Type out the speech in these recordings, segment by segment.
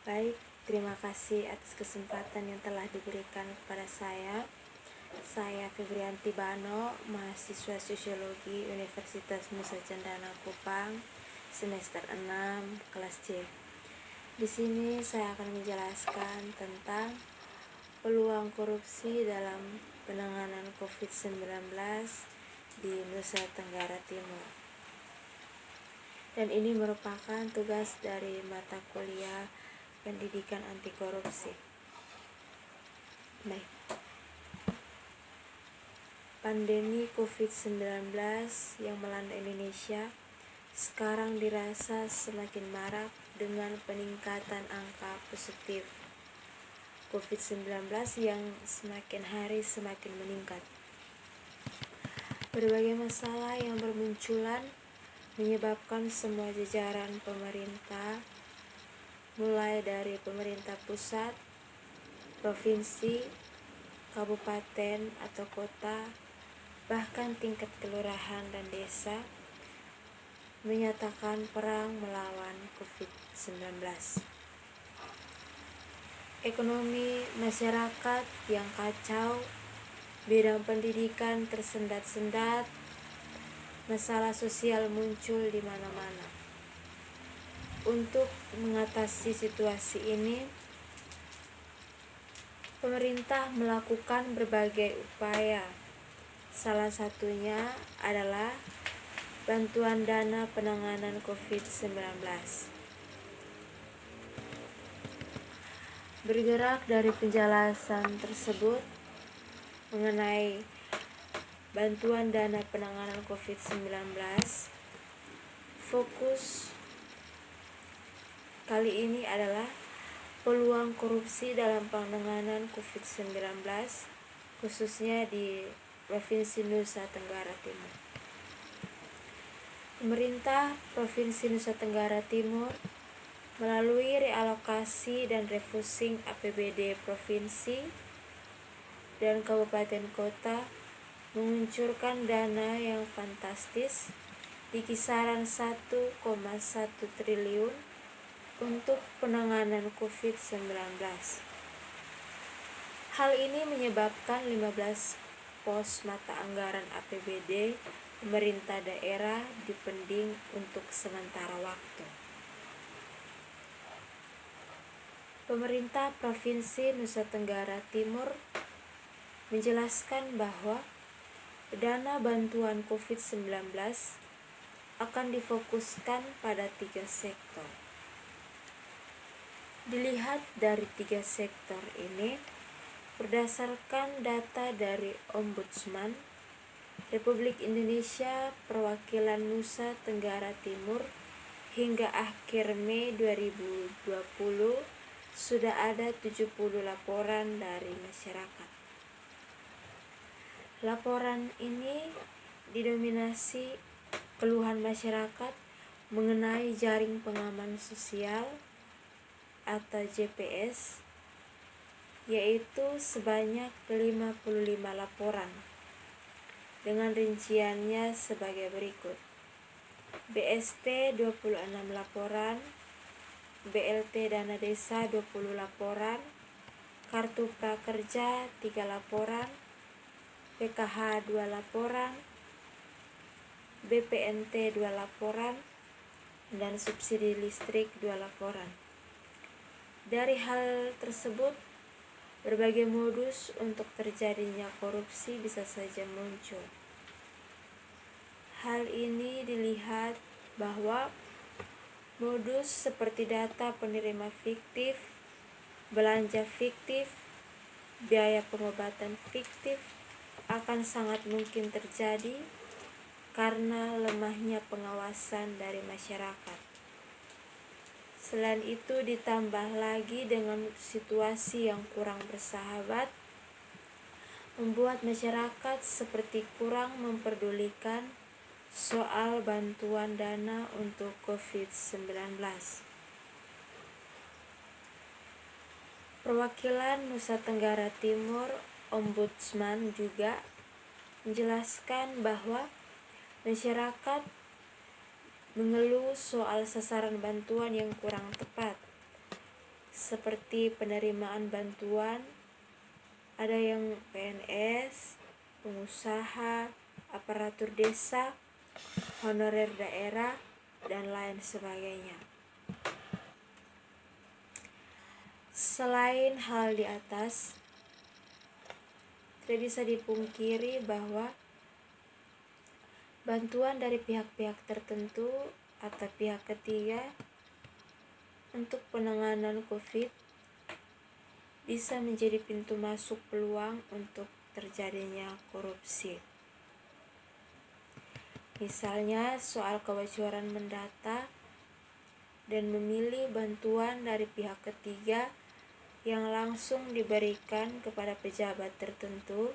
Baik, terima kasih atas kesempatan yang telah diberikan kepada saya. Saya Febrianti Bano, mahasiswa Sosiologi Universitas Nusa Cendana Kupang, semester 6, kelas C. Di sini saya akan menjelaskan tentang peluang korupsi dalam penanganan COVID-19 di Nusa Tenggara Timur. Dan ini merupakan tugas dari mata kuliah Pendidikan Anti Korupsi. Baik. Pandemi COVID-19 yang melanda Indonesia sekarang dirasa semakin marak dengan peningkatan angka positif COVID-19 yang semakin hari semakin meningkat. Berbagai masalah yang bermunculan menyebabkan semua jajaran pemerintah, mulai dari pemerintah pusat, provinsi, kabupaten atau kota, bahkan tingkat kelurahan dan desa, menyatakan perang melawan COVID-19. Ekonomi masyarakat yang kacau, bidang pendidikan tersendat-sendat, masalah sosial muncul di mana-mana. Untuk mengatasi situasi ini, pemerintah melakukan berbagai upaya. Salah satunya adalah bantuan dana penanganan COVID-19. Bergerak dari penjelasan tersebut mengenai bantuan dana penanganan COVID-19, fokus kali ini adalah peluang korupsi dalam penanganan COVID-19, khususnya di Provinsi Nusa Tenggara Timur. Pemerintah Provinsi Nusa Tenggara Timur melalui realokasi dan refocusing APBD Provinsi dan Kabupaten Kota menguncurkan dana yang fantastis di kisaran 1,1 triliun untuk penanganan COVID-19. Hal ini menyebabkan 15 pos mata anggaran APBD pemerintah daerah dipending untuk sementara waktu. Pemerintah Provinsi Nusa Tenggara Timur menjelaskan bahwa dana bantuan COVID-19 akan difokuskan pada 3 sektor. Dilihat dari 3 sektor ini, berdasarkan data dari Ombudsman Republik Indonesia Perwakilan Nusa Tenggara Timur hingga akhir Mei 2020 sudah ada 70 laporan dari masyarakat. Laporan ini didominasi keluhan masyarakat mengenai jaring pengaman sosial atau JPS, yaitu sebanyak 55 laporan dengan rinciannya sebagai berikut: BST 26 laporan, BLT Dana Desa 20 laporan, Kartu Prakerja 3 laporan, PKH 2 laporan, BPNT 2 laporan, dan subsidi listrik 2 laporan. Dari hal tersebut, berbagai modus untuk terjadinya korupsi bisa saja muncul. Hal ini dilihat bahwa modus seperti data penerima fiktif, belanja fiktif, biaya pengobatan fiktif akan sangat mungkin terjadi karena lemahnya pengawasan dari masyarakat. Selain itu, ditambah lagi dengan situasi yang kurang bersahabat, membuat masyarakat seperti kurang memperdulikan soal bantuan dana untuk COVID-19. Perwakilan Nusa Tenggara Timur Ombudsman juga menjelaskan bahwa masyarakat mengeluh soal sasaran bantuan yang kurang tepat, seperti penerimaan bantuan, ada yang PNS, pengusaha, aparatur desa, honorer daerah, dan lain sebagainya. Selain hal di atas, tidak bisa dipungkiri bahwa bantuan dari pihak-pihak tertentu atau pihak ketiga untuk penanganan COVID bisa menjadi pintu masuk peluang untuk terjadinya korupsi. Misalnya soal kebocoran mendata dan memilih bantuan dari pihak ketiga yang langsung diberikan kepada pejabat tertentu.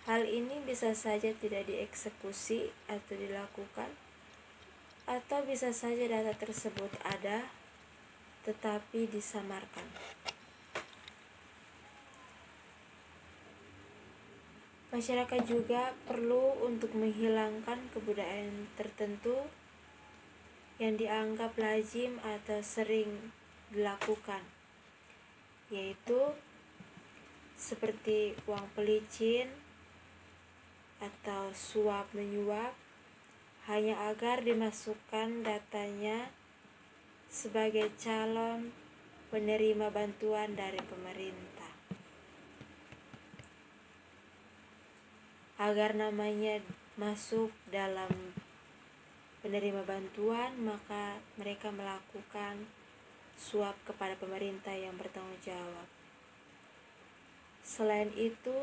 Hal ini bisa saja tidak dieksekusi atau dilakukan, atau bisa saja data tersebut ada tetapi disamarkan. Masyarakat juga perlu untuk menghilangkan kebudayaan tertentu yang dianggap lazim atau sering dilakukan, yaitu seperti uang pelicin atau suap menyuap hanya agar dimasukkan datanya sebagai calon penerima bantuan dari pemerintah. Agar namanya masuk dalam penerima bantuan, maka mereka melakukan suap kepada pemerintah yang bertanggung jawab. Selain itu,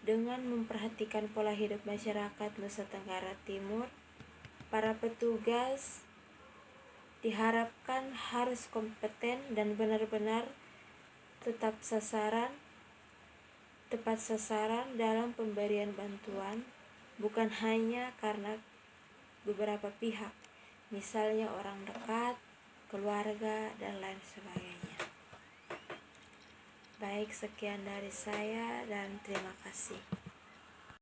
dengan memperhatikan pola hidup masyarakat Nusa Tenggara Timur, para petugas diharapkan harus kompeten dan benar-benar tepat sasaran dalam pemberian bantuan, bukan hanya karena beberapa pihak, misalnya orang dekat, keluarga, dan lain sebagainya. Baik, sekian dari saya dan terima kasih.